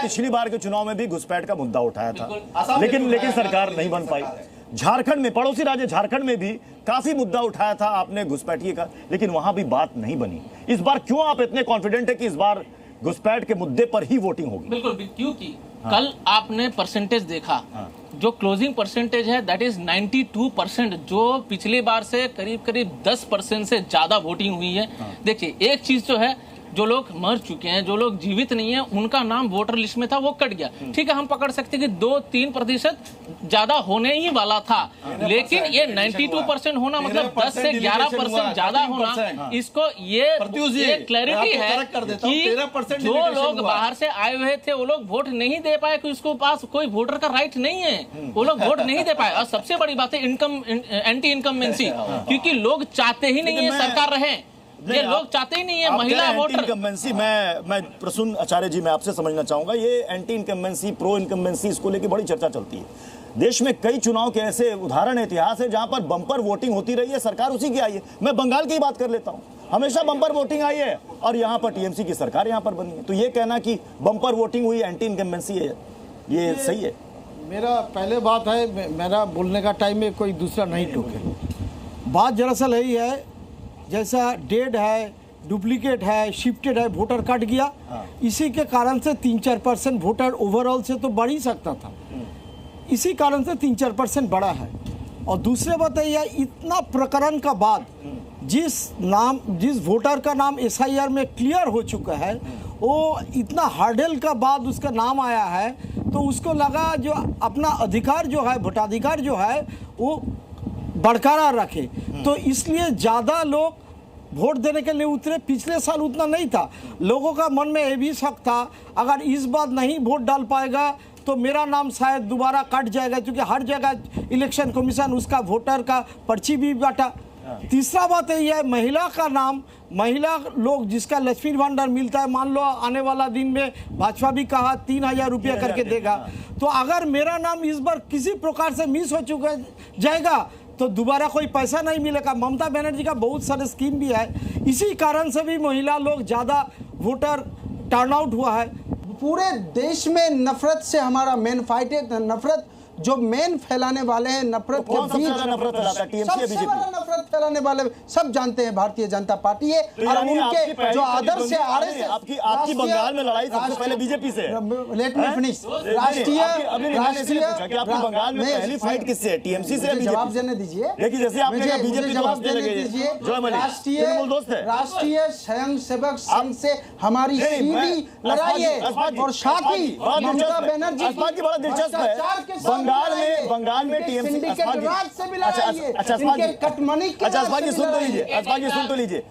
पिछली बार के चुनाव में भी घुसपैठ का मुद्दा उठाया था, लेकिन सरकार नहीं बन पाई। झारखंड में, पड़ोसी राज्य झारखंड में भी काफी मुद्दा उठाया था आपने घुसपैठिए का, लेकिन वहां भी बात नहीं बनी। इस बार क्यों आप इतने कॉन्फिडेंट है कि इस बार घुसपैठ के मुद्दे पर ही वोटिंग होगी? बिल्कुल, क्योंकि कल आपने परसेंटेज देखा, जो क्लोजिंग परसेंटेज है दैट इज 92%, जो पिछली बार से करीब करीब 10% से ज्यादा वोटिंग हुई है। देखिए, एक चीज तो है, जो लोग मर चुके हैं, जो लोग जीवित नहीं है, उनका नाम वोटर लिस्ट में था, वो कट गया। ठीक है, हम पकड़ सकते हैं कि 2-3% ज्यादा होने ही वाला था, लेकिन ये 92% होना मतलब 10 से 11% ज्यादा होना, इसको ये क्लैरिटी है कि जो लोग बाहर से आए हुए थे वो लोग वोट नहीं दे पाए, कि उसको पास कोई वोटर का राइट नहीं है, वो लोग वोट नहीं दे पाए। और सबसे बड़ी बात है एंटी इनकम्बेंसी, क्योंकि लोग चाहते ही नहीं है सरकार रहे, ये लोग चाहते ही नहीं है महिला वोटर। इनकम्बेंसी, मैं प्रसून आचार्य जी, मैं आपसे समझना चाहूंगा, ये एंटी इनकम्बेंसी, प्रो इनकम्बेंसी, इसको लेकर बड़ी चर्चा चलती है। देश में कई चुनाव के ऐसे उदाहरण, इतिहास है जहां पर बम्पर वोटिंग होती रही है, सरकार उसी की आई है। मैं बंगाल की बात कर लेता हूं, हमेशा बम्पर वोटिंग आई है और यहां पर टीएमसी की सरकार यहां पर बनी है। तो ये कहना कि बम्पर वोटिंग हुई, एंटी इनकम्बेंसी है, ये सही है? मेरा पहले बात है, मेरा बोलने का टाइम में कोई दूसरा नहीं टोके। बात दरअसल यही है, जैसा डेड है, डुप्लीकेट है, शिफ्टेड है, वोटर कट गया, इसी के कारण से 3-4% वोटर ओवरऑल से तो बढ़ ही सकता था, इसी कारण से 3-4% बढ़ा है। और दूसरी बात है, यह इतना प्रकरण का बाद जिस वोटर का नाम एसआईआर में क्लियर हो चुका है, वो इतना हार्डल का बाद उसका नाम आया है, तो उसको लगा जो अपना अधिकार जो है, वोटाधिकार जो है, वो बरकरार रखे, तो इसलिए ज़्यादा लोग वोट देने के लिए उतरे। पिछले साल उतना नहीं था, लोगों का मन में ये भी शक था अगर इस बार नहीं वोट डाल पाएगा तो मेरा नाम शायद दोबारा कट जाएगा, क्योंकि हर जगह इलेक्शन कमीशन उसका वोटर का पर्ची भी बांटा। तीसरा बात यही है, महिला का नाम, महिला लोग जिसका लक्ष्मी भंडार मिलता है, मान लो आने वाला दिन में भाजपा भी कहा 3,000 रुपया करके देगा, तो अगर मेरा नाम इस बार किसी प्रकार से मिस हो चुका जाएगा तो दोबारा कोई पैसा नहीं मिलेगा। ममता बनर्जी का बहुत सारे स्कीम भी है, इसी कारण से भी महिला लोग ज़्यादा वोटर टर्नआउट हुआ है। पूरे देश में नफरत से हमारा मेन फाइट है। नफरत जो मेन फैलाने वाले हैं, नफरत के बीच सबसे बड़ा नफरत फैलाने वाले सब जानते हैं भारतीय जनता पार्टी है। और उनके जो आदर्श है, आपकी बंगाल में लड़ाई सबसे पहले बीजेपी से। Let me finish. राष्ट्रीय आपकी बंगाल में पहली फाइट किससे है, टीएमसी से? जवाब देने दीजिए। देखिए, जैसे आपने कहा बीजेपी जवाब देने दीजिए। राष्ट्रीय स्वयंसेवक संघ से हमारी सीधी लड़ाई है, और साथ ही ममता बनर्जी की बड़ा दिलचस्प है, बंगाल में टीएमसी राज से भी लड़ाई है, इनके कटमनी के सुन तो लीजिए।